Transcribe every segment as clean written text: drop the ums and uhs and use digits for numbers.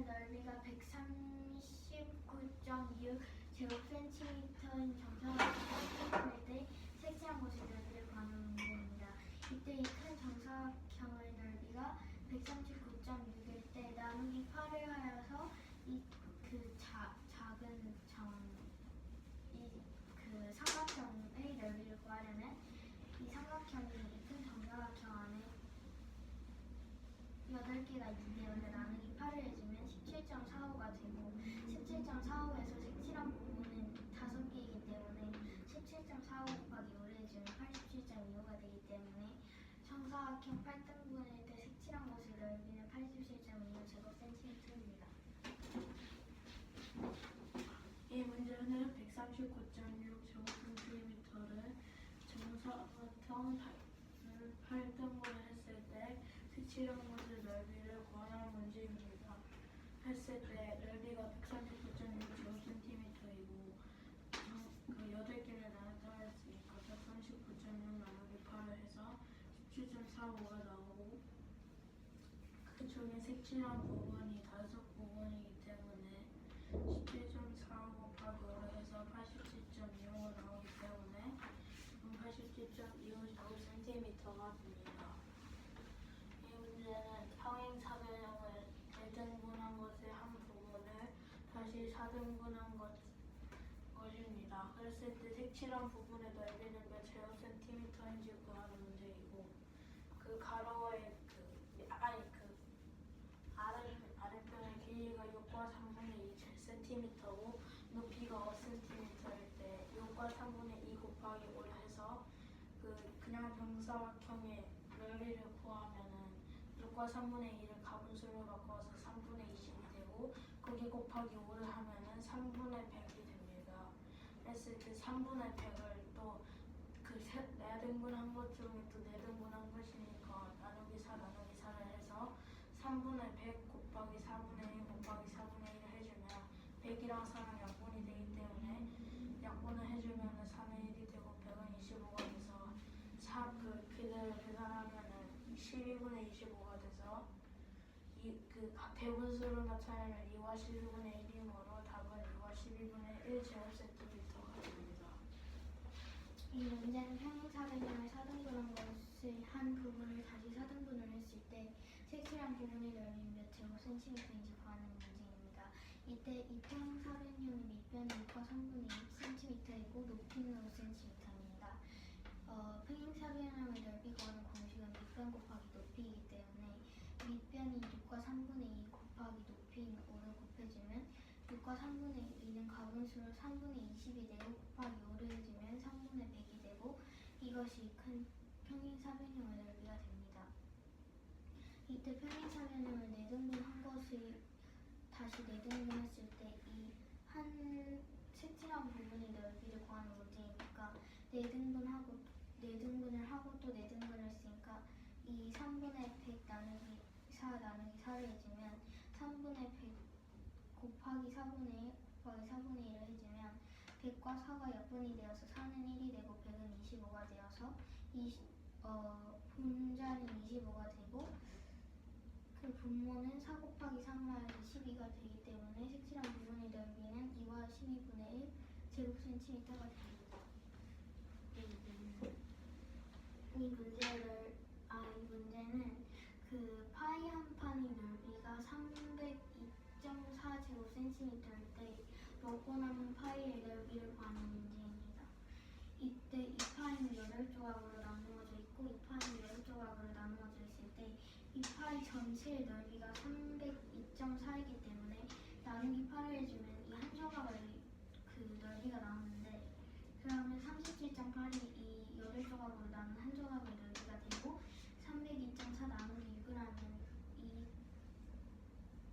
넓이가 139.6 제곱센티미터인 정사각형을 때 색칠한 곳의 넓이를 구하는 문제입니다. 이때 이 큰 정사각형의 넓이가 139.6일 때 나누기 8을 하여서 삼각형의 넓이를 구하려면 이 삼각형이 이 큰 정사각형 안에 8개가 있기 때문에 나누기 8을 해주면 17.45가 되고 17.45에서 색칠한 부분은 5개이기 때문에 17.45 곱하기 5를 해주면 87.25가 되기 때문에 정사각형 8등분일 때 색칠한 곳의 넓이는 87.25 제곱센티미터입니다. 이 문제는 139.6 제곱센티미터를 정사각형 8등분을 했을 때 색칠한 곳의 넓이를 구하는 문제입니다. 했을 때 넓이가 139.6 제곱센티미터이고 그 8개를 나눴다 했으니까 139.6 나누기 8을 해서 17.45가 나오고 그 중에 색칠한 부분이 5부분이기 때문에 17.45 곱하기 5를 해서 87.25가 나오기 때문에 87.25 제곱센티미터가 됩니다. 이 문제는 평행사변형을 4등분한 것의 한 부분을 다시 4등분한 것입니다. 그랬을 때 색칠한 부분의 넓이는 몇 제곱센티미터인지 구하는 문제이고 그 가로의 아랫변의 길이가 6과 3분의 2 cm고 높이가 5cm일 때 6과 3분의 2 곱하기 5를 해서 그냥 정사각형의 넓이를 구하면은 6과 3분의 2를 가분수로 바꿔서 3분의 20이 되고 거기 곱하기 5를 하면은 3분의 100이 됩니다. 그랬을 때 3분의 100을 또 그 4등분한 것 중에 또 4등분한 것이니까 나누기 4를 해서 3분의 100 곱하기 4분의 1 곱하기 4분의 1을 해주면 100이랑 4랑 약분이 되기 때문에 약분을 해주면 4는 1이 되고 100은 25가 돼서 그대로 계산하면 12분의 25가 돼서 배분수로 나타내면 2와 12분의 1이므로 답은 2와 12분의 1 제곱센티미터가 됩니다. 이 문제는 평행사변형을 4등분한 것의 한 부분을 다시 4등분을 했을 때 색칠한 부분의 넓이는 몇 제곱센티미터인지 구하는 문제입니다. 이때 이 평행사변형의 밑변은 6과 3분의 2cm이고 높이는 5cm입니다. 평행사변형의 넓이 구하는 공식은 밑변 곱하기 높이이기 때문에 밑변이 6과 3분의 2 곱하기 높이인 5를 곱해주면 6과 3분의 2는 가분수로 3분의 20이 되고 곱하기 5를 해주면 3분의 100이 되고 이것이 큰 평행사변형의 넓이가 됩니다. 이때 평행사변형을 4등분한 것을 다시 4등분했을 때 이 한 색칠한 부분의 넓이를 구하는 문제이니까 4등분을 하고 또 4등분을 했으니까 이 3분의 100 나누기 4 나누기 4를 해주면 3분의 100 곱하기 4분의 1 곱하기 4분의 1을 해주면 100과 4가 약분이 되어서 4는 1이 되고 100은 25가 되어서 분자는 25가 되고 그 분모는 4 곱하기 3을 해서 12가 되기 때문에 색칠한 부분의 넓이는 2와 12분의 1 제곱센티미터가 됩니다. 이 문제는 파이 한 판의 넓이가 302.4 제곱센티미터일 때 먹고 남은 파이의 넓이를 구하는 문제입니다. 이때 이 파이는 8조각으로 나누어져 있고 이 파이는 10조각으로 나누어져 있을 때 이 파이 전체의 넓이가 302.4이기 때문에 나누기 8을 해주면 이 한 조각의 넓이가 나오는데 그러면 37.8이 이 8조각으로 나눈 한 조각의 넓이가 되고 302.4 나누기 6을 하면 이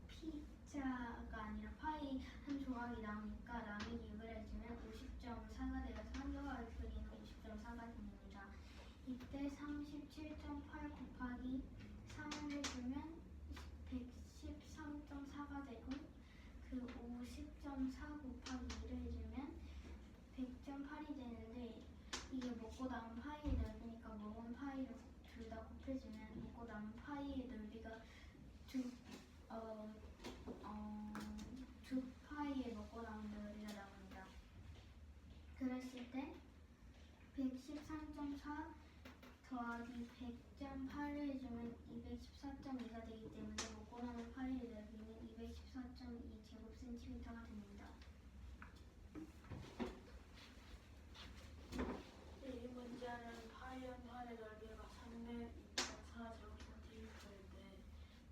피자가 아니라 파이 한 조각이 나오니까 나누기 6을 해주면 50.4가 되어서 한 조각의 크기는 50.4가 됩니다. 이때 37.8 곱하기 3을 해주면 113.4가 되고 그 50.4 곱하기 2를 해주면 100.8이 되는데 이게 먹고 남은 파이의 넓이니까 먹은 파이를 둘 다 곱해주면 먹고 남은 파이의 넓이가 113.4 더하기 100.8을 해주면 214.2가 되기 때문에 먹고 남은 파이의 넓이는 214.2 제곱센티미터가 됩니다. 이 문제는 파이와 파이의 넓이가 302.4 제곱센티미터인데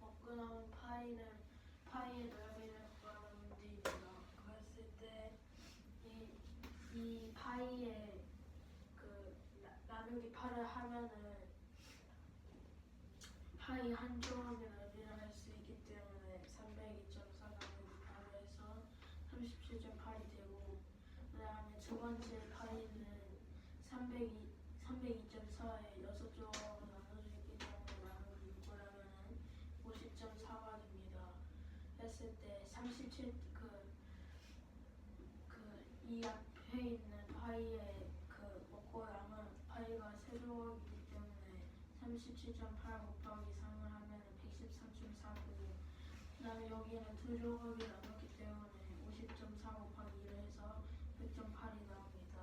먹고 남은 파이의 넓이를 구하는 문제입니다. 그랬을 때 이 파이의 나누기 8을 하면은 파이 한 조각의 넓이를 할 수 있기 때문에 302.4 나누기 8을 해서 37.8이 되고, 그 다음에 두 번째 파이는 302.4에 6조각으로 나눠져 있기 때문에 나누기 6을 하면은 50.4가 됩니다. 했을 때 37, 이 앞에 있는 파이의 먹고 양은 파이가 3조각이기 때문에 37.8 곱하기 3을 하면 113.4고, 그 다음에 여기는 2조각이 나눴기 때문에 50.4 곱하기 2를 해서 100.8이 나옵니다.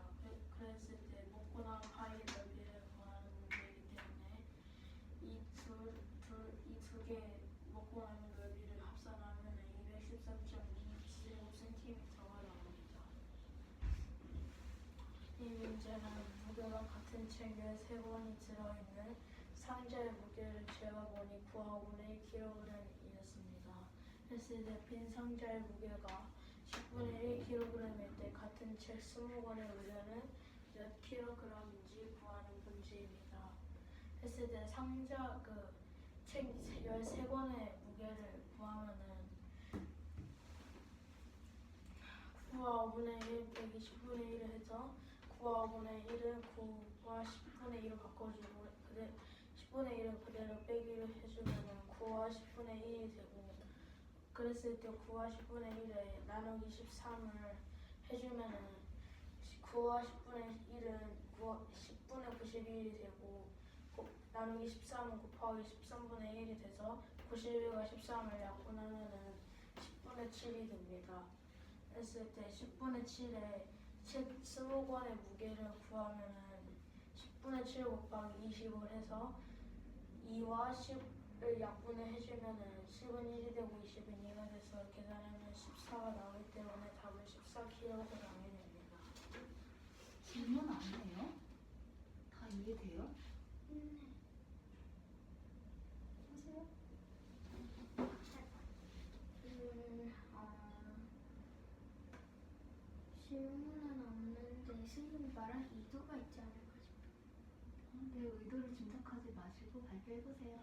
그랬을 때 먹고 나온 파이의 넓이를 구하는 문제이기 때문에 이 두 개의 먹고 나온 넓이를 합산하면 213.2 제곱센티미터가 나옵니다. 이 문제는 무게가 같은 책 13권이 들어있는 상자의 무게를 재어보니 9하고는 1kg이었습니다. 했을 때 빈 상자의 무게가 10분의 1kg일 때 같은 책 20권의 무게는 몇 kg인지 구하는 문제입니다. 했을 때 상자 책 13권의 무게를 구하면은 9와 5분의 1 빼기 10분의 1을 해서 9와 5분의 1은 9와 10분의 1을 바꿔주고 10분의 1을 그대로 빼기를 해주면 9와 10분의 1이 되고, 그랬을 때 9와 10분의 1에 나누기 13을 해주면 9와 10분의 1은 10분의 91이 되고, 나누기 13은 곱하기 13분의 1이 돼서 91과 13을 약분하면 10분의 7이 됩니다. 했을 때 10분의 7에 책 20권의 무게를 구하면 10분의 7 곱하기 20을 해서 2와 10을 약분을 해주면 10은 1이 되고 20은 2가 돼서 계산하면 14가 나오기 때문에 답은 14kg이 됩니다. 질문 안 해요? 다 이해돼요? 하세요? 질문은 없는데 선생님 말한 의도가 있지 않을까 싶어요. 네, 의도를 짐작하지 마시고 발표해보세요.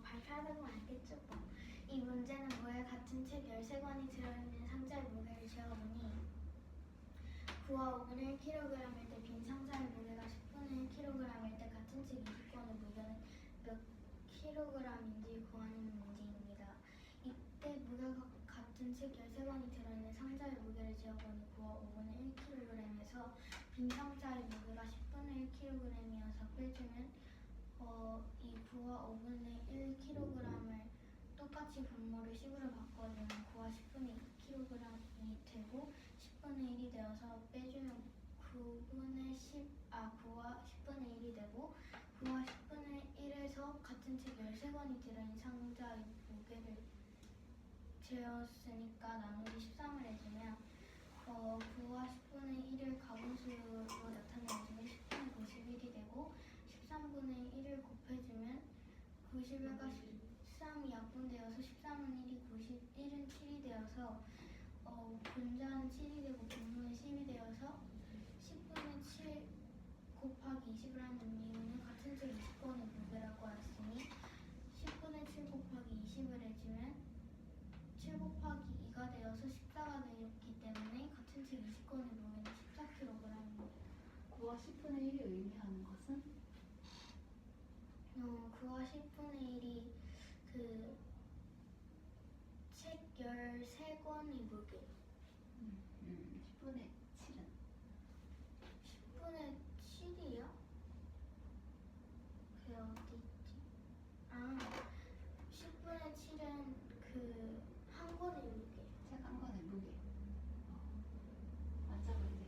발표하는 건 알겠죠? 뭐. 이 문제는 뭐에 같은 책 13권이 들어있는 상자의 무게를 재어보니 9와 5분의 1kg일 때 빈 상자의 무게가 10분의 1kg일 때 같은 책 20권의 무게는 몇 kg인지 구하는 문제입니다. 이때 무게가 같은 책 13권이 들어있는 상자의 무게를 재어보니 9와 5분의 1kg에서 빈 상자의 무게가 10분의 1kg이어서 빼주면 이 9와 5분의 1kg을 똑같이 분모를 10으로 바꿔주면 9와 10분의 2kg이 되고 10분의 1이 되어서 빼주면 9와 10분의 1이 되고 9와 10분의 1에서 같은 책 13권이 들어있는 상자의 무게를 재었으니까 나누기 13을 해주면 9와 10분의 1을 가분수로 나타내주면 10분의 91이 되고 13분의 1을 곱해주면 91과 13이 약분되어서 13은 1이 91은 7이 되어서 분자는 7이 되고 분모는 10이 되어서 10분의 7 곱하기 20을 하는 이유는 같은 책 20권의 무게라고 하였으니 10분의 7 곱하기 20을 해주면 7 곱하기 2가 되어서 14가 되었기 때문에 같은 책 20권의 무게는 14kg입니다. 9와 10분의 1이 의미하는 것은? 9와 10분의 1이 책 13권의 무게. 10분의 7은? 10분의 7이요? 그게 어디 있지? 10분의 7은 한 권의 무게. 책 한 권의 무게. 맞아, 근데.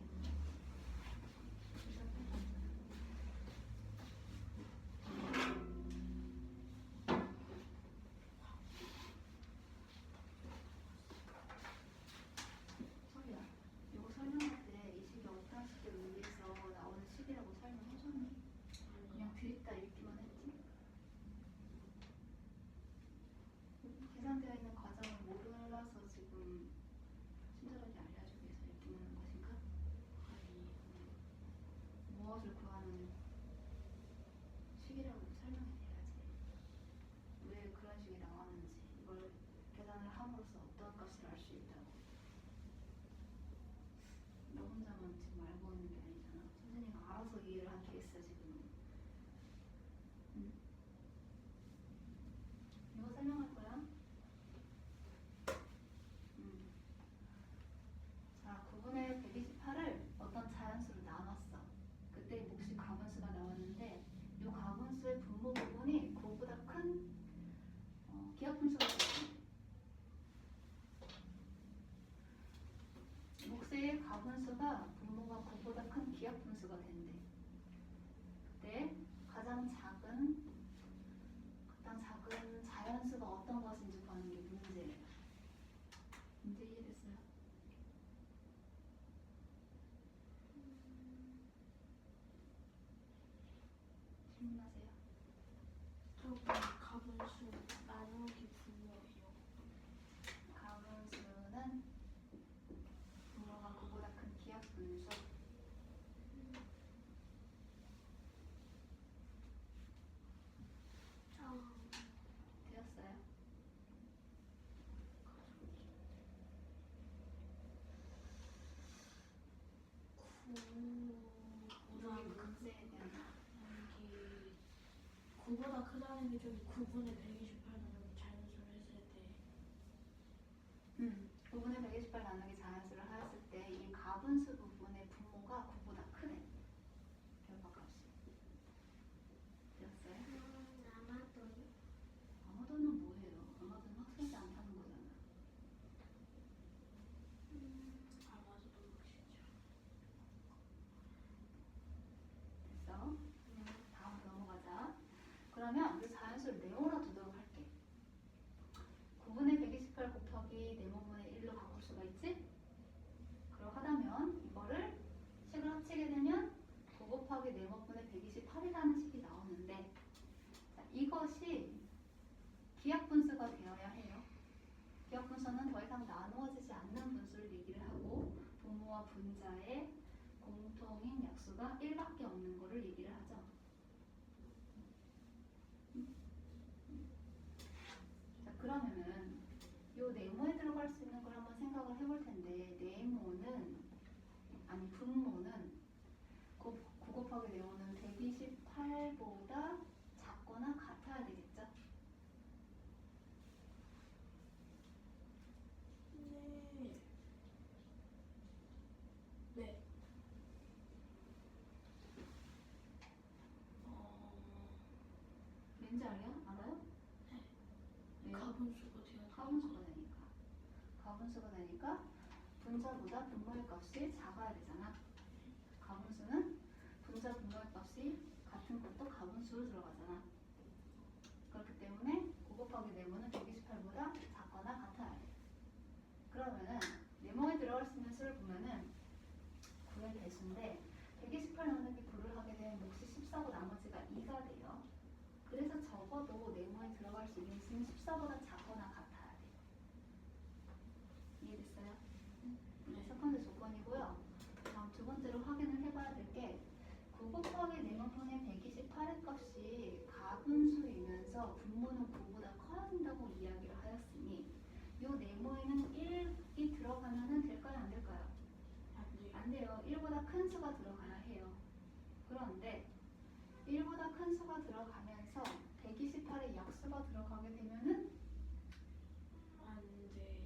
설명되어 있는 과정을 몰라서 지금 친절하게 알려주기 위해서 이렇게 묻는 것인가? 무엇을 구하는 식이라고 설명이 돼야지. 왜 그런 식이 나왔는지, 이걸 계산을 함으로써 어떤 값을 알 수 있다고. 너 혼자만 지금 알고 있는 게 아니잖아. 선생님이 알아서 이해를 한 케이스야 지금. 응? 이거 설명할 거야? 자, 9분의 128을 어떤 자연수로 나눴어. 그때 몫이 가분수가 나왔는데 이 가분수의 분모 부분이 그거보다 큰 기하분수가 됐어. 몫의 가분수가 분모가 그거보다 큰 기하분수가 된대. 그때 가장 작은 자연수가 어떤 것인지 구하는 게 문제예요. 문제 이해됐어요? 질문하세요. 저기 가분수 나누기 분모예요. 가분수는 분모가 그보다 큰 기하분수. 되었어요? 우리 극세에 대한 여기 9보다 크다는 게 저기 9분의 128 나누기 자연수를 했을 때 9분의 128 나누기 자연수를 하였을 때 이 가분수 부분의 분모가 9보다 크네. 결과값이. 되었어요? 아마도는 뭐예요? 아마도는 확실하지 않다는 거잖아. 아마도 모르시죠. 됐어? 다음 넘어가자. 그러면 이 자연수를 네모로 두도록 할게. 9분의 128 곱하기 네모분의 1로 바꿀 수가 있지? 그러하다면 이거를 식을 합치게 되면 9 곱하기 네모분의 128이라는 식이 나오는데, 자, 이것이 기하분수가 되어야 해요. 기하분수는 더 이상 나누어지지 않는 분수를 얘기를 하고 분모와 분자의 공통인 약수가 1밖에 없는 거를 얘기를 하죠. 자, 그러면은 요 네모에 들어갈 수 있는 걸 한번 생각을 해볼 텐데, 분모는 9 곱하기 네모는 128보다 작거나 같아야 되겠죠? 네. 네. 왠지 알아요? 네. 왜요? 가분수가 되어야 가분수가 되니까 분자보다 분모의 값이 작아야 되잖아. 가분수는 분자 분모의 값이 같은 것도 가분수로 들어가잖아. 그렇기 때문에 9 곱하기 네모는 128보다 작거나 같아야 돼. 그러면은 네모에 들어갈 수 있는 수를 보면은 9의 배수인데 128 나누기 9를 하게 되면 몫이 14고 나머지가 2가 돼요. 그래서 적어도 네모에 들어갈 수 있는 수는 14보다 작거나 같아야 돼. 이해됐어요? 네. 첫 번째 조건이고요. 다음 두 번째로 확인을 해봐야 될 게 9 곱하기 네모분의 128의 값이 가분수이면서 분모는 9보다 커야 된다고 이야기를 하였으니 이 네모에는 1이 들어가면 될까요? 안 될까요? 안 돼요. 1보다 큰 수가 들어가야 해요. 그런데 1보다 큰 수가 들어가면서 128의 약수가 들어가게 되면은 안 돼.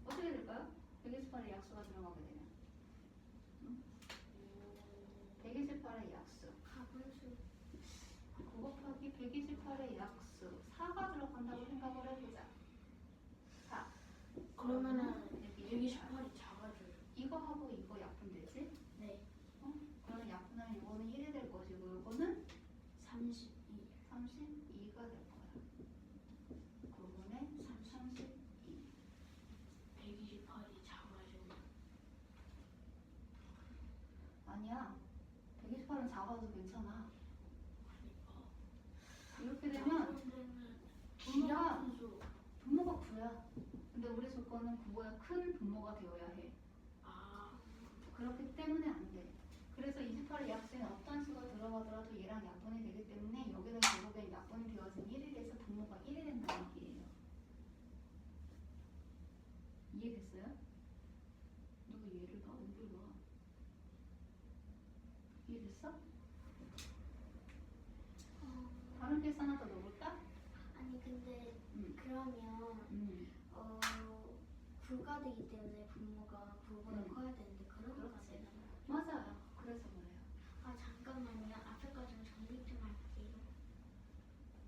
어떻게 될까요? 128의 약수가 들어가게 되면 128의 약수 가분수 9 곱하기 128의 약수 4가 들어간다고 생각을 해보자. 자, 그러면은 128 128이 작아져요. 이거하고 이거 약분되지? 네. 그러면 약분하면 이거는 1이 될 것이고 이거는 32. 32가 될 거야. 9분의 32. 128이 작아져요. 아니야. 128은 작아도 괜찮아. 그러니까 이렇게 되면 조건은 그보다 큰 분모가 되어야 해. 아, 그렇기 때문에 안 돼. 그래서 28의 약수에는 어떤 수가 들어가더라도 얘랑 약분이 되기 때문에 여기는 결국엔 약분이 되어진 1이 돼서 분모가 1이 된다는 얘기예요. 이해됐어요? 누구 얘를 봐? 여기를 봐. 이해됐어? 다른 케이스 하나 더 넣어볼까? 아니 근데 음. 그러면 부가 되기 때문에 분모가 부보다 커야 되는데 그러니까 그렇지. 내가 맞아요. 그래서 그래요. 아 잠깐만요. 앞에까지 좀 정리 좀 할게요.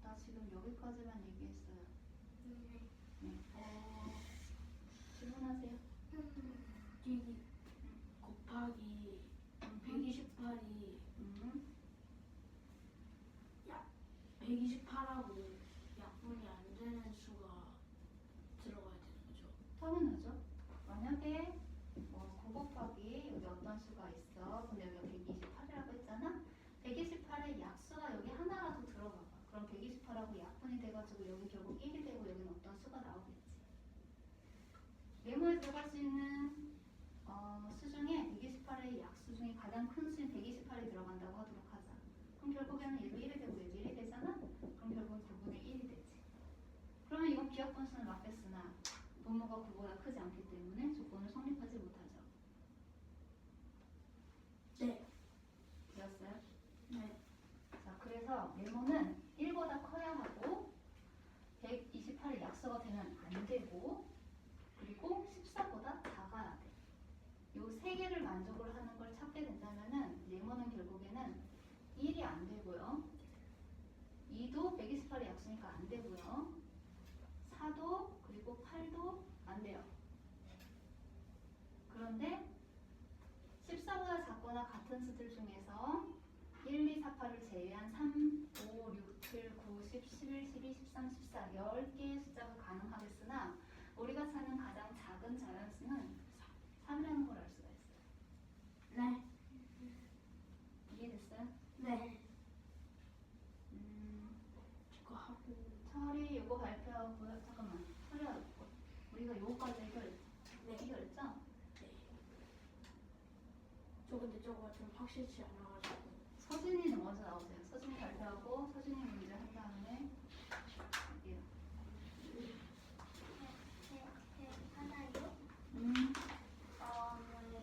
나 지금 여기까지만 얘기했어요. 네. 네. 질문하세요. 이 곱하기 128이 음. 128하고 약분이 안 되는 수가 들어가야 되는 거죠. 당연하죠. 만약에 9 곱하기 여기 어떤 수가 있어. 근데 여기가 128이라고 했잖아. 128의 약수가 여기 하나라도 들어가봐. 그럼 128하고 약분이 돼가지고 여기 결국 1이 되고 여기는 어떤 수가 나오겠지. 네모에 들어갈 수 있는 수 중에 128의 약수 중에 가장 큰 수인 128이 들어간다고 하도록 하자. 그럼 결국에는 얘도 1이 되고 얘도 1이 되잖아. 그럼 결국은 9분의 1이 되지. 그러면 이건 비약분수는 맞겠으나 분모가 9보다 크지 않기 때문에 조건을 성립하지 못하죠. 네. 되었어요? 네. 자, 그래서 네모는 1보다 커야 하고 128의 약수가 되면 안 되고 그리고 14보다 작아야 돼. 요 세 개를 만족을 하는 걸 찾게 된다면은 네모는 결국에는 1이 안 되고요. 2도 128의 약수니까 안 되고요. 4도 그리고 8도 안 돼요. 그런데 14보다 작거나 같은 수들 중에서 1, 2, 4, 8을 제외한 3, 5, 6, 7, 9, 10, 11, 12, 13, 14 10개의 숫자가 가능하겠으나 우리가 찾는 가장 작은 자연수는 3이라는 걸 알 수가 있어요. 네. 이해됐어요? 네. 이거 하고 철이 이거 발표하고요. 잠깐만. 철이야, 우리가 요거까지 해결했죠? 네. 저 근데 저거 좀 확실치 않아가지고. 서진이는 먼저 나오세요. 서진이 발표하고 서진이 문제 한 다음에 할게요. 하나요?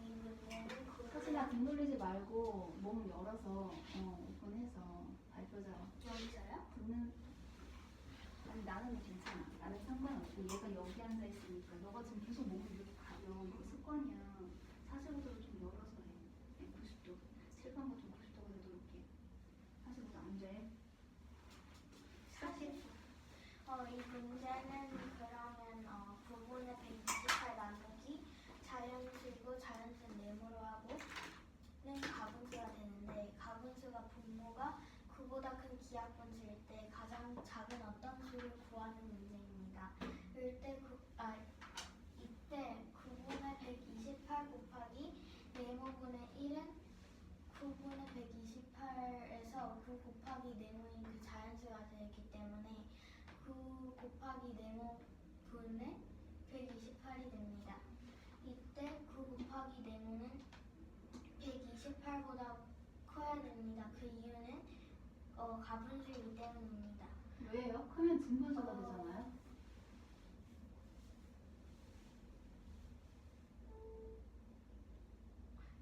이 문제는 서진아 등 돌리지 말고 몸 열어서 오픈해서 발표자 여기서요? 듣는 아니 나는 괜찮아. 나는 상관없고 얘가 여기 앉아 있으니까 너가 지금 계속 몸을 이렇게 가려. 이거 습관이야. 45도를 좀 열어서 해. 90도. 칠판과 좀 90도가 되도록 해. 45도 안 돼. 사실 이 문제는 그러면 부분의 128 나누기 자연수이고 자연수 네모로 하고는 가분수가 되는데 가분수가 분모가 9보다 큰 기하분수일 때 가장 작은 어떤 수를 구하는 문제입니다. 이때 9분의 128 곱하기 네모분의 1은 9분의 128에서 9 곱하기 네모인 그 자연수가 되기 때문에 9 곱하기 네모분의 128이 됩니다. 이때 9 곱하기 네모는 128보다 커야 됩니다. 그 이유는 가분수이기 때문입니다. 왜요? 크면 진분수가 되잖아요.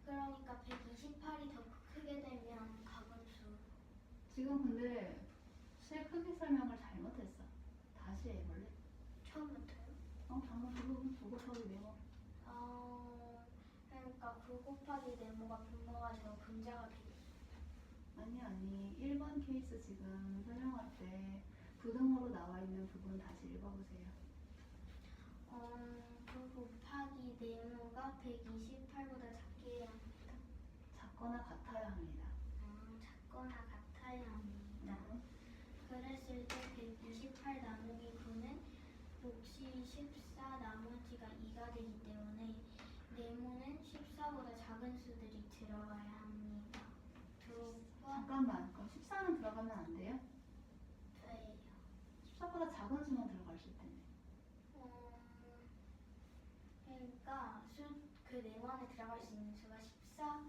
그러니까 128이 더 크게 되면 가분수. 지금 근데 실 크기 설명을 잘못했어. 다시 해볼래? 처음부터요? 방금 두 곱하기 네모. 그러니까 9 곱하기 네모가 분모가 되고 분자가 되겠죠. 아니 1번 케이스 지금 설명할 때 부등호로 나와 있는 부분 다시 읽어보세요. 9 곱하기 네모가 128보다 작게 해야 합니다. 작거나 같아야 합니다. 작거나 같아야 합니다. 그랬을 때 128 나누기 9는 몫이 14 나머지가 2가 되기 때문에 네모는 14보다 작은 수들이 들어가야 합니다. 두 잠깐만. 그럼 14는 들어가면 안 돼요? 번째예요. 14보다 작은 수만 들어갈 수 있다며. 보니까 그 네모 안에 들어갈 수 있는 수가 14,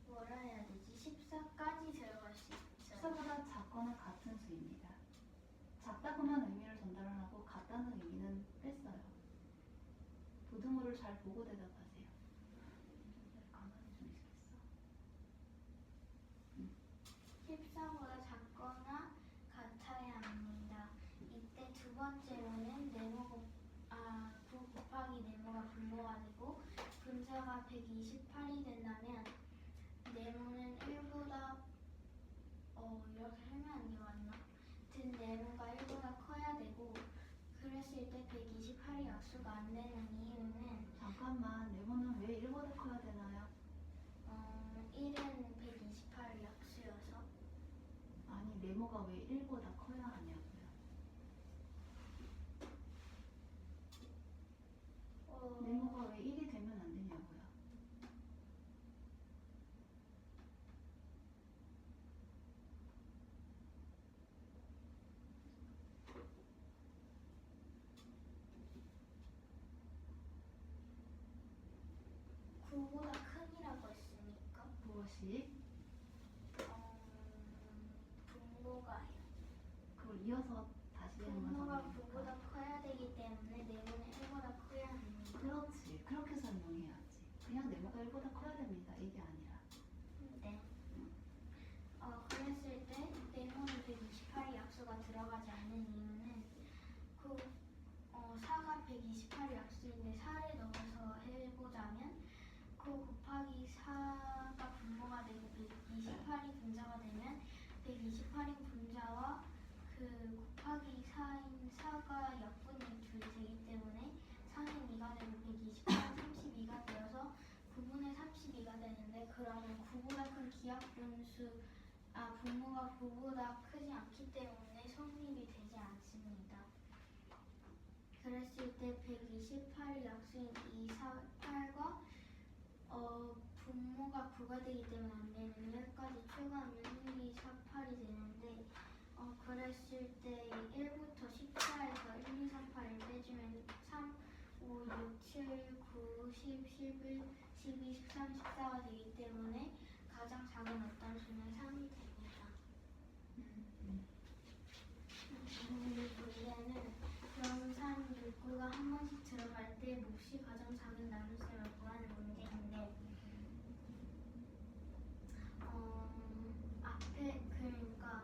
뭐라 해야 되지? 14까지 들어갈 수 있어요. 14보다 작거나 같은 수입니다. 작다고만 의미를 전달을 하고 같다는 의미는 뺐어요. 부등호를 잘 보고 대답하세요. 가만히 좀 있겠어? 14보다 작거나 같아야 합니다. 이때 두 번째로는 9 곱하기 네모가 분모가 되고 분자가 128이 된다면 네모는 1보다 이렇게 설명한 게 맞나? 든 네모가 1보다 커야 되고 그랬을 때 128이 약수가 안 되는 이유는 잠깐만, 네모는 왜 1보다 커야 되나요? 1은 128 약수여서. 아니, 네모가 왜 1보다 커야 하냐고요. 네모가 왜 1이 되면 안 되냐고요. 구보다 큰이라고 했으니까 무엇이? 분모가요. 그걸 이어서 다시 한번 분모가 설명해 9보다 커야 되기 때문에 네모는 1보다 커야 합니다. 그렇지. 그렇게 설명해야지. 그냥 네모가 1보다 커야 됩니다. 이게 아니라. 네. 그랬을 때 네모는 128이 약수가 들어가지 않는 이유는 4가 128이 약수인데 4를 넣어서 해보자면 9 곱하기 4가 분모가 되고 128이 분자가 되면 128인 분자와 그 곱하기 4인 4가 약분의 둘이 되기 때문에 4는 2가 되고 128은 32가 되어서 9분의 32가 되는데 그러면 9보다 큰 분모가 9보다 크지 않기 때문에 성립이 되지 않습니다. 그랬을 때 128이 약수인 2, 4, 8과 분모가 9가 되기 때문에 안 되는 여기까지 추가하면 1, 2, 4, 8이 되는데 그랬을 때 1부터 14에서 1, 2, 3, 8을 빼주면 3, 5, 6, 7, 9, 10, 11, 12, 13, 14가 되기 때문에 가장 작은 어떤 수는 3이 됩니다. 문제는 병산 욕구가 한 번씩 들어갈 때 몫이 가장 작은 나눗셈을 구하는 문제인데 앞에 그러니까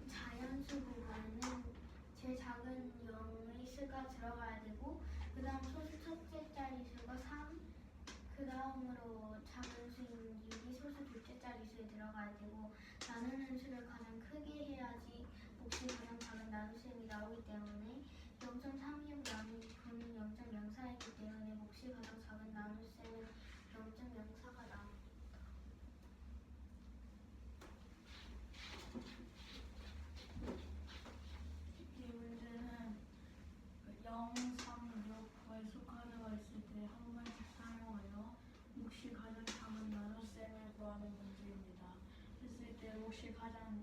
자연수 부분은 제일 작은 0의 수가 들어가야 되고 그 다음 소수 첫째 자리수가 3, 그 다음으로 작은 수인 6이 소수 둘째 자리수에 들어가야 되고 나누는 수를 가장 크게 해야지 몫이 가장 작은 나눗셈이 나오기 때문에 0.36 나누기 9는 0.04이기 때문에 몫이 가장 작은 나눗셈은 0.04가 나옵니다. 이 문제는 0, 3, 6, 9의 수카드가 있을 때 한 번씩 사용하여 몫이 가장 작은 나눗셈을 구하는 문제입니다. 했을 때 몫이 가장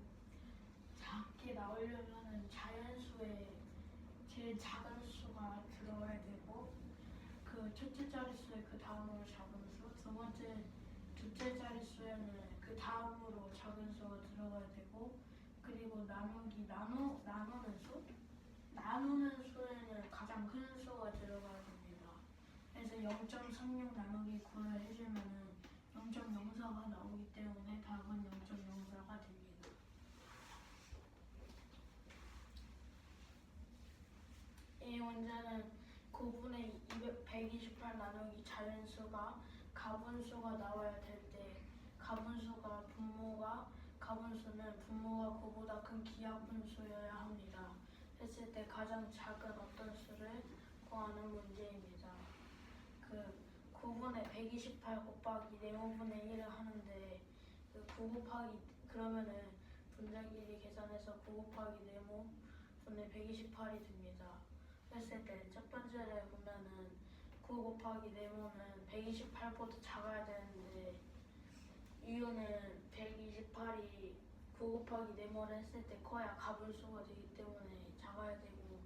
작게 나오려면 자연수에 제일 작은 수가 들어가야 되고 그 첫째 자릿수에 그 다음으로 작은 수, 두 번째 둘째 자릿수에는 그 다음으로 작은 수가 들어가야 되고 그리고 나누는 수에는 가장 큰 수가 들어가야 됩니다. 그래서 0.36 나누기 9를 해주면은 0.04가 나오기 때문에 답은 0.04가 됩니다. 이 문제는 9분의 128 나누기 자연수가 가분수가 나와야 될 때 가분수가 가분수는 분모가 9보다 큰 기하분수여야 합니다. 했을 때 가장 작은 어떤 수를 구하는 문제입니다. 그 9분의 128 곱하기 네모분의 1을 하는데 그 9 곱하기 그러면은 분자끼리 계산해서 9 곱하기 네모분의 128이 됩니다. 했을 때 첫 번째를 보면은 9 곱하기 네모는 128보다 작아야 되는데 이유는 128이 9 곱하기 네모를 했을 때 커야 가분수가 되기 때문에 작아야 되고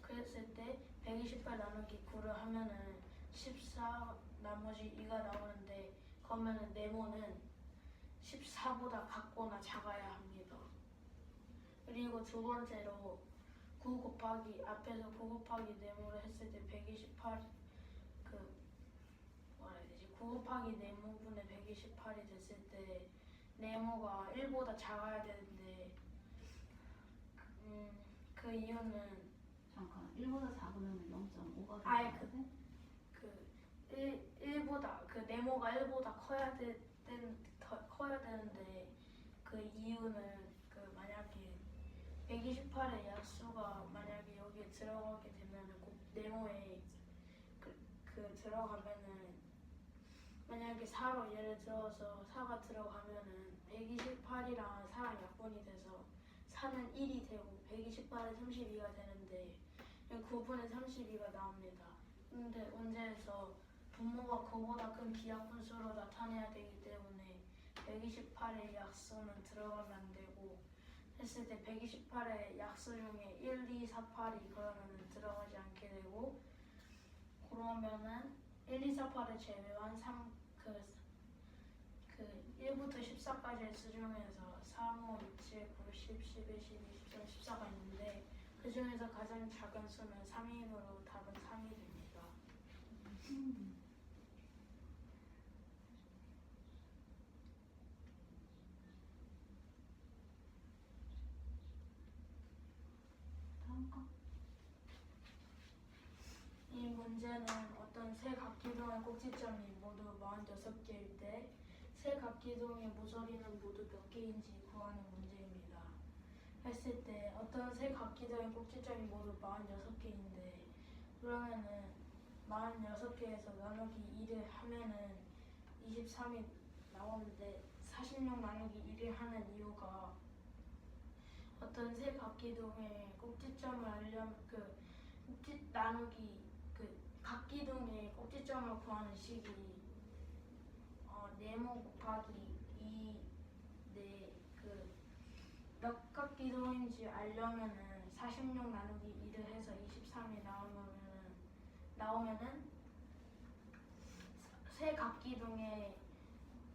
그랬을 때 128 나누기 9를 하면은 14 나머지 2가 나오는데 그러면은 네모는 14보다 같거나 작아야 합니다. 그리고 두 번째로 9 곱하기 앞에서 9 곱하기 네모를 했을 때 128 그 뭐라 해야 되지? 9 곱하기 네모분의 128이 됐을 때 네모가 1보다 작아야 되는데 그 이유는 잠깐 1보다 작으면 0.5가 아예 돼야 돼? 그 1보다 그 네모가 1보다 커야 되는데 그 이유는 그 만약에 128의 약수가 만약에 여기에 들어가게 되면은 꼭 네모에 들어가면은 만약에 4로 예를 들어서 4가 들어가면은 128이랑 4랑 약분이 돼서 4는 1이 되고 128은 32가 되는데 9분의 32가 나옵니다. 근데 문제에서 분모가 그보다 큰 비약분수로 나타내야 되기 때문에 128의 약수는 들어가면 안 되고 했을 때 128의 약수 중에 1, 2, 4, 8이 그러면은 들어가지 않게 되고 그러면은 1, 2, 4, 8을 제외한 1부터 14까지의 수 중에서 3, 5, 6, 7, 9, 10, 11, 12, 13, 14가 있는데 그 중에서 가장 작은 수는 3이므로 답은 3이 됩니다. 다음 거. 이 문제는 어떤 세 각기둥의 꼭지점이 모두 46개일 때 세 각기둥의 모서리는 모두 몇 개인지 구하는 문제입니다. 했을 때 어떤 세 각기둥의 꼭지점이 모두 46개인데 그러면은 46개에서 나누기 2를 하면은 23이 나오는데 46 나누기 1을 하는 이유가 어떤 세 각기둥의 꼭지점을 알려면 각기둥의 꼭지점을 구하는 식이 네모 곱하기 2 몇 각기둥인지 알려면은 46 나누기 2를 해서 23이 나오면은 세 각기둥의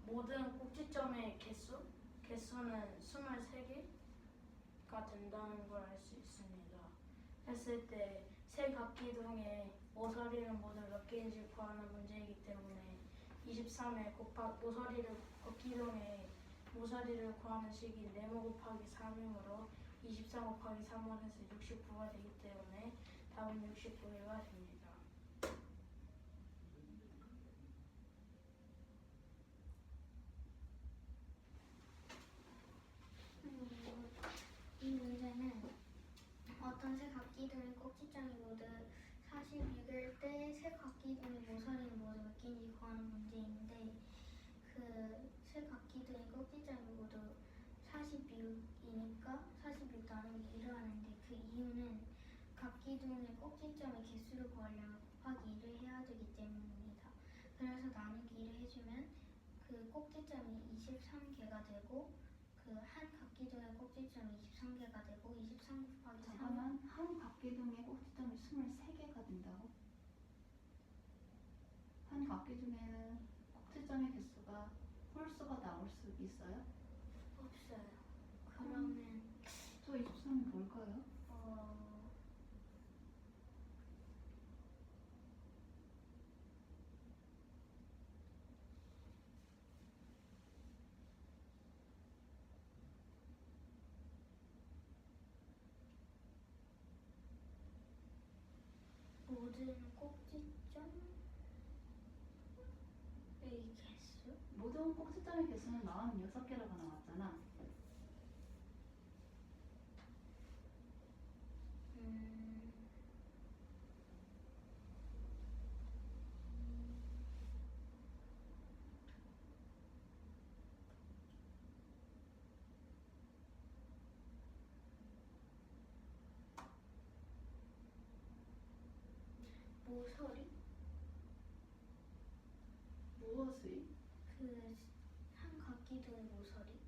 모든 꼭지점의 개수는 23개가 된다는 걸 알 수 있습니다. 했을 때 세 각기둥의 모서리는 모두 몇 개인지 구하는 문제이기 때문에 23에 각기둥의 모서리를 구하는 식이 네모 곱하기 3이므로 23 곱하기 3을 해서 69가 되기 때문에 답은 69개가 됩니다. 이 문제는 어떤 세 각기둥의 꼭지점이 모두 46일 때 세 각기둥의 모서리는 모두 몇 개인지 구하는 문제인데 그 세 각기둥의 꼭지점이 모두 46이니까 46 나누기 1을 하는데 그 이유는 각기둥의 꼭지점의 개수를 구하려면 곱하기 2를 해야 되기 때문입니다. 그래서 나누기 1을 해주면 그 꼭지점이 23개가 되고 그 한 각기둥의 꼭지점이 23개가 되고 23 곱하기 3은 잠깐만, 한 각기둥의 꼭지점이 23개가 된다고? 한 각기둥에는 꼭지점의 개수가 홀수가 나올 수 있어요? 없어요. 그러면 저 23이 뭘까요? 모든 꼭지점의 개수? 모든 꼭지점의 개수는 46개라고 나왔잖아. 모서리? 무엇이? 그 한 각기둥의 모서리?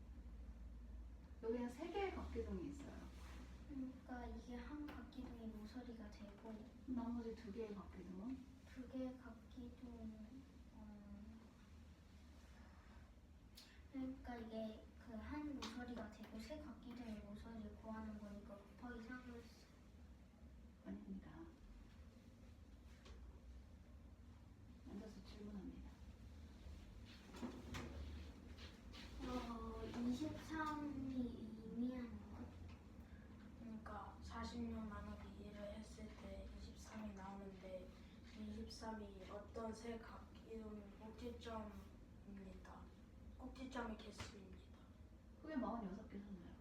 여기는 3개의 각기둥이 있어요. 그러니까 이게 한 각기 각기둥이 모서리가 되고 나머지 두 개의 각기둥은? 두 개의 각기둥 그러니까 이게 그 한 모서리가 되고 세 각기둥의 모서리를 구하는 거니까 곱하기 3을 아닙니다. 앉아서 질문합니다. 23이 의미하는 것? 그러니까 40명 나누기 2를 했을 때 23이 나오는데 23이 어떤 세 각기둥 꼭지점입니다. 꼭지점의 개수입니다. 그게 46개잖아요.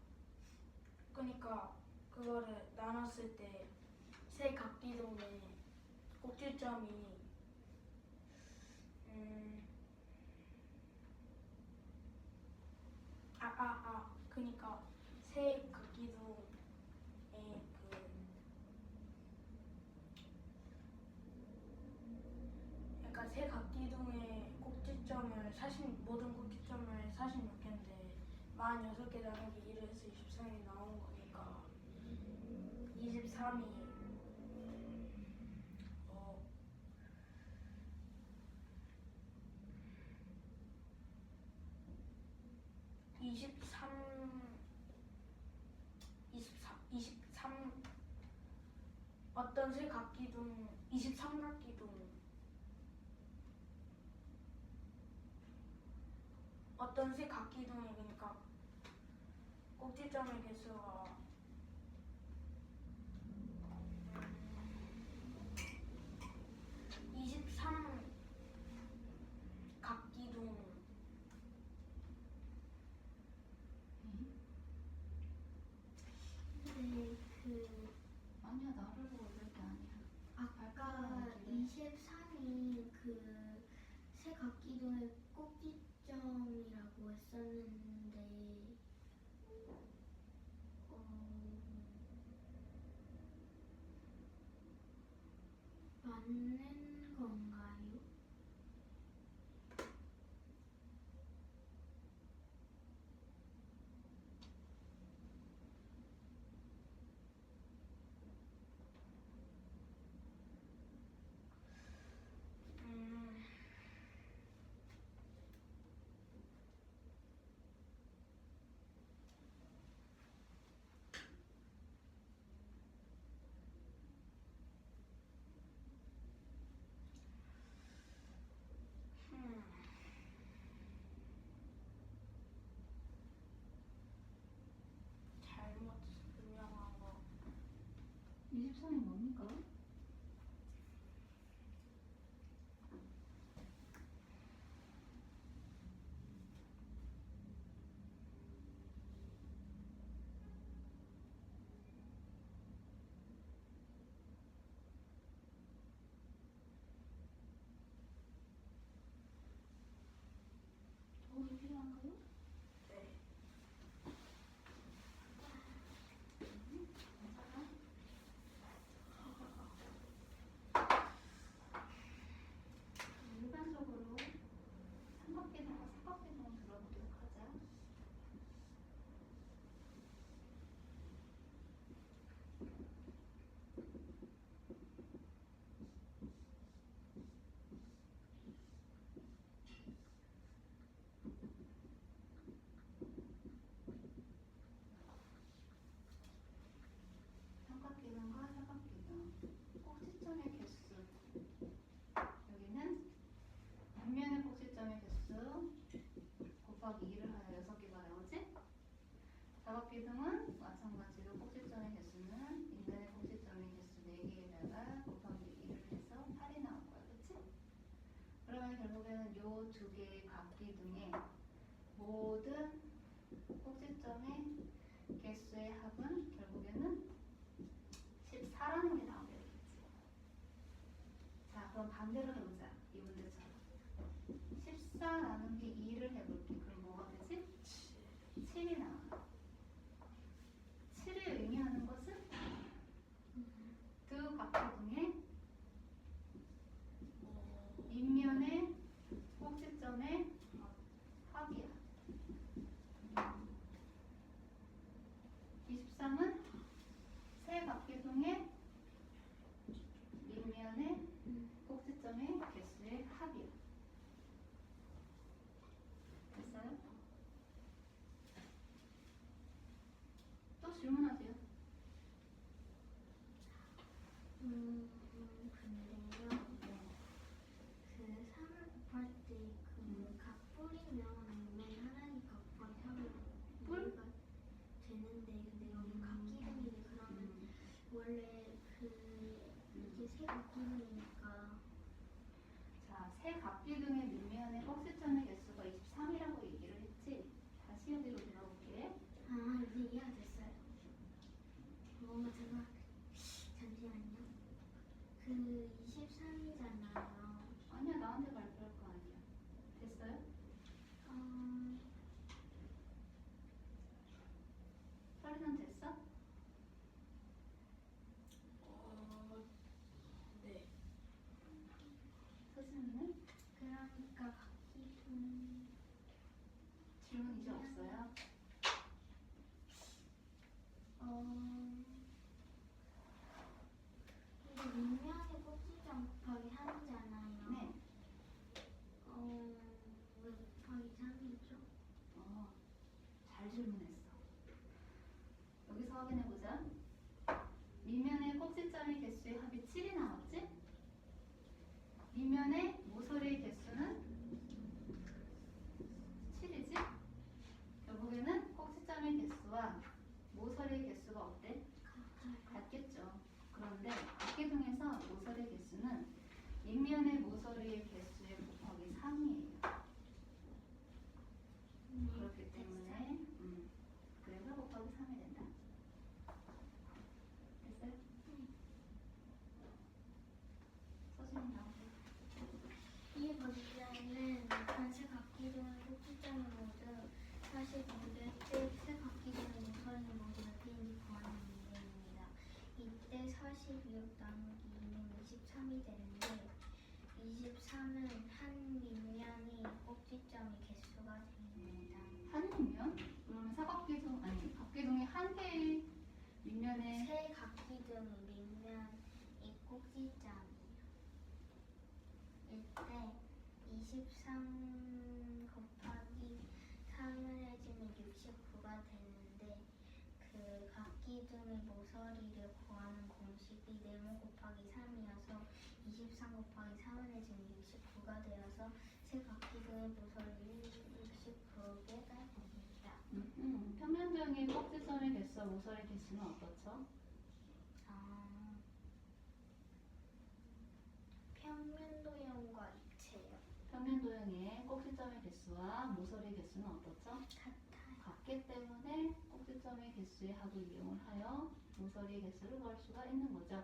그러니까 그거를 나눴을 때 세 각기둥의 꼭지점이 그러니까 세 각기둥의 그러니까 세 각기둥의 꼭지점을 모든 꼭지점을 46개인데 46개 나누기 1을 해서 23이 나온 거니까 23이 23 어떤 세 각기둥 23각기둥 어떤 세 각기둥이 그러니까 꼭지점의 개수가 23 각기둥 근데 아니야, 나를 보고 이럴 게 아니야. 아까 23이 그 세 각기둥의 꼭지점이라고 했었는데 맞는 건가요? 잘못 설명한 거 23이 뭡니까? 도움이 필요한가요? 네. 일반적으로 삼각계동과 사각계동 들어보도록 하자. 삼각계동과 사각계동 꼭지점의 개수. 여기는 앞면의 꼭지점의 개수 곱하기 2를 하여 6개가 나오지? 사각기둥은 마찬가지로 꼭지점의 개수는 인근의 꼭지점의 개수 4개에다가 곱하기 2를 해서 8이 나올 거야. 그치? 그러면 결국에는 요 두 개의 각기둥의 모든 꼭지점의 개수의 합은 결국에는 14라는 게 나오게 되겠지. 자, 그럼 반대로 해보자. 이 문제처럼. 14 나누기 2를 해볼게. 그럼 뭐가 되지? 7이 나와. 7이 의미하는 것은 두 각도등의 밑면의 꼭지점의 합이야. 23은 세 각기둥의 근데요. 그 3을 곱할 때 그 각 뿌리면 맨 하나니까 곱하기 3을 뿔? 되는데 근데 여기 각 기둥이 그러면 원래 그 이게 세 각 기둥이니까 자, 세 각기둥의 밑면의 꼭지점의 개수가 23이라고 얘기를 했지? 다시 여기로 들어볼게. 아 이제 이해가 됐어요. 뭔가 제가 잠시만요. 그 23이잖아요. 아니야, 나한테 발표할 거 아니야. 됐어요? 설리는 됐어? 네. 서준이는? 그러니까 각 기둥 질문 이제 없어요? 이게 밑면에 꼭지점 곱하기 3이잖아요. 네. 왜 곱하기 3이죠? 잘 질문했어. 여기서 확인해보자. 밑면의 꼭지점의 개수의 합이 7이 나왔지? 밑면의 모서리의 개수는 7이지? 결국에는 꼭지점의 개수와 모서리의 개수가 어때? 같겠죠. 그런데 각기둥에서 모서리의 개수는 밑면의 모서리의 개수의 곱하기 3이에요. 그렇기 때문에 그래서 곱하기 3이 된다. 됐어요? 서준이 나오세요. 이 문제는 전체 각기둥의 꼭지점이 모두 45될 때 세 각기둥의 모서리 모두 몇 개인지 구하는 문제입니다. 이때 46 나누기 2는 23이 되는데 23은 한 밑면이 꼭지점의 개수가 됩니다. 한 밑면? 그러면 사각기둥 아니 각기둥이 한 개의 밑면에 세 각기둥의 밑면이 꼭지점이에요. 이때 23 곱하기 3을 해주면 69가 되는데 그 각기둥의 모서리를 구하는 공식이 네모 곱하기 3이어서 23 곱하기 3을 해주면 69가 되어서 세 각기둥의 모서리를 69개가 됩니다. 평면도형의 꼭지점의 개수와 모서리 개수는 어떻죠? 평면도형과 입체요. 평면도형의 꼭지점의 개수와 모서리 개수는 어떻죠? 같아요. 같기 때문에 꼭지점의 개수의 합을 이용을 하여 모서리 개수를 구할 수가 있는 거죠.